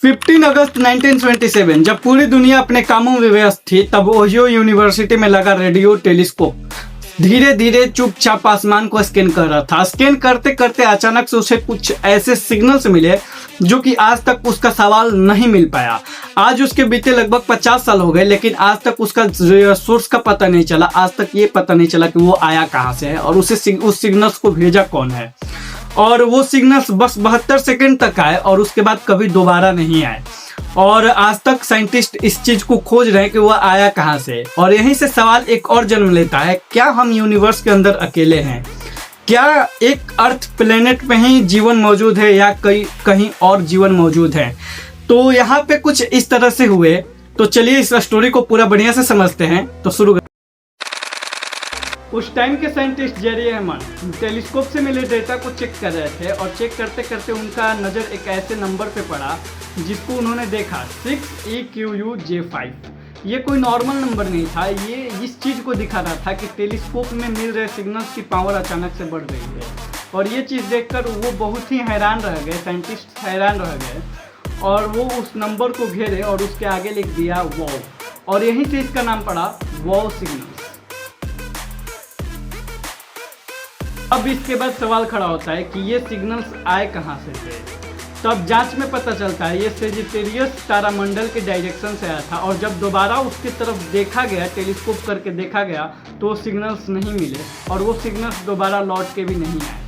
15 अगस्त 1927 जब पूरी दुनिया अपने कामों में व्यस्त थी, तब ओहियो यूनिवर्सिटी में लगा रेडियो टेलीस्कोप धीरे धीरे चुपचाप आसमान को स्कैन कर रहा था। स्कैन करते करते अचानक से उसे कुछ ऐसे सिग्नल्स मिले जो कि आज तक उसका सवाल नहीं मिल पाया। आज उसके बीते लगभग 50 साल हो गए, लेकिन आज तक उसका सोर्स का पता नहीं चला। आज तक ये पता नहीं चला कि वो आया कहाँ से है और उसे उस सिग्नल्स को भेजा कौन है। और वो सिग्नल्स बस 72 सेकंड तक आए और उसके बाद कभी दोबारा नहीं आए। और आज तक साइंटिस्ट इस चीज को खोज रहे हैं कि वह आया कहाँ से। और यहीं से सवाल एक और जन्म लेता है, क्या हम यूनिवर्स के अंदर अकेले हैं? क्या एक अर्थ प्लेनेट में ही जीवन मौजूद है या कहीं और जीवन मौजूद है? तो यहाँ पे कुछ इस तरह से हुए। तो चलिए इस स्टोरी को पूरा बढ़िया से समझते हैं। तो शुरू। उस टाइम के साइंटिस्ट जेरी अहमद टेलीस्कोप से मिले डेटा को चेक कर रहे थे और चेक करते करते उनका नज़र एक ऐसे नंबर पे पड़ा जिसको उन्होंने देखा 6EQUJ5। ये कोई नॉर्मल नंबर नहीं था, ये इस चीज़ को दिखा रहा था कि टेलीस्कोप में मिल रहे सिग्नल्स की पावर अचानक से बढ़ रही है। और ये चीज़ देखकर वो बहुत ही हैरान रह गए, साइंटिस्ट हैरान रह गए और वो उस नंबर को घेरे और उसके आगे लिख दिया वाव। और यहीं से इसका नाम पड़ा वाव सिग्नल्स। अब इसके बाद सवाल खड़ा होता है कि ये सिग्नल्स आए कहाँ से थे। तब जांच में पता चलता है ये सेजिटेरियस तारामंडल के डायरेक्शन से आया था और जब दोबारा उसकी तरफ देखा गया, टेलीस्कोप करके देखा गया, तो सिग्नल्स नहीं मिले और वो सिग्नल्स दोबारा लौट के भी नहीं आए।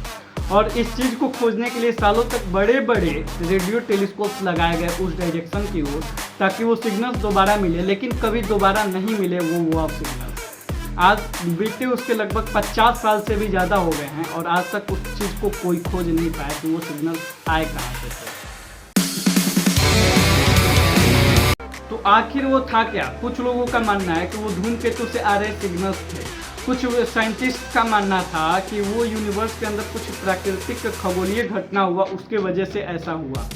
और इस चीज़ को खोजने के लिए सालों तक बड़े बड़े रेडियो टेलीस्कोप्स लगाए गए उस डायरेक्शन की ओर, ताकि वो सिग्नल्स दोबारा मिले, लेकिन कभी दोबारा नहीं मिले वो सिग्नल्स। आज बीते उसके लगभग 50 साल से भी ज़्यादा हो गए हैं और आज तक उस चीज़ को कोई खोज नहीं पाया कि वो सिग्नल आए कहाँ से थे। तो आखिर वो था क्या? कुछ लोगों का मानना है कि वो धूमकेतु से आ रहे सिग्नल्स थे। कुछ साइंटिस्ट का मानना था कि वो यूनिवर्स के अंदर कुछ प्राकृतिक खगोलीय घटना हुआ, उसके वजह से ऐसा हुआ।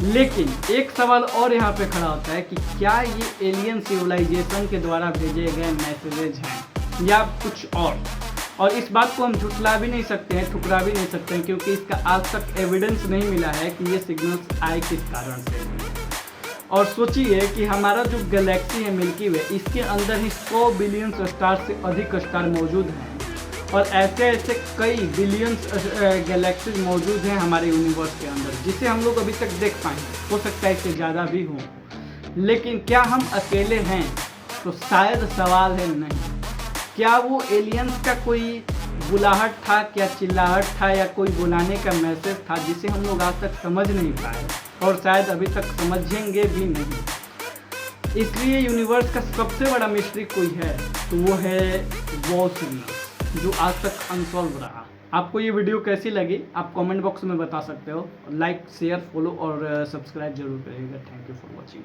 लेकिन एक सवाल और यहाँ पे खड़ा होता है कि क्या ये एलियन सिविलाइजेशन के द्वारा भेजे गए मैसेजेज हैं या कुछ और इस बात को हम झुठला भी नहीं सकते हैं, ठुकरा भी नहीं सकते हैं, क्योंकि इसका आज तक एविडेंस नहीं मिला है कि ये सिग्नल्स आए किस कारण से। और सोचिए कि हमारा जो गैलेक्सी है मिल्की वे, इसके अंदर ही 100 बिलियन स्टार से अधिक स्टार मौजूद हैं और ऐसे ऐसे कई बिलियंस गैलेक्सीज मौजूद हैं हमारे यूनिवर्स के अंदर, जिसे हम लोग अभी तक देख पाए। हो सकता है इससे ज़्यादा भी हो, लेकिन क्या हम अकेले हैं? तो शायद सवाल है नहीं। क्या वो एलियंस का कोई बुलाहट था, क्या चिल्लाहट था, या कोई बुलाने का मैसेज था जिसे हम लोग आज तक समझ नहीं पाए और शायद अभी तक समझेंगे भी नहीं। इसलिए यूनिवर्स का सबसे बड़ा मिस्ट्री कोई है तो वो है वाव सिग्नल, जो आज तक अनसॉल्व रहा। आपको ये वीडियो कैसी लगी आप कमेंट बॉक्स में बता सकते हो। लाइक, शेयर, फॉलो और सब्सक्राइब जरूर करिएगा। Thank you for watching.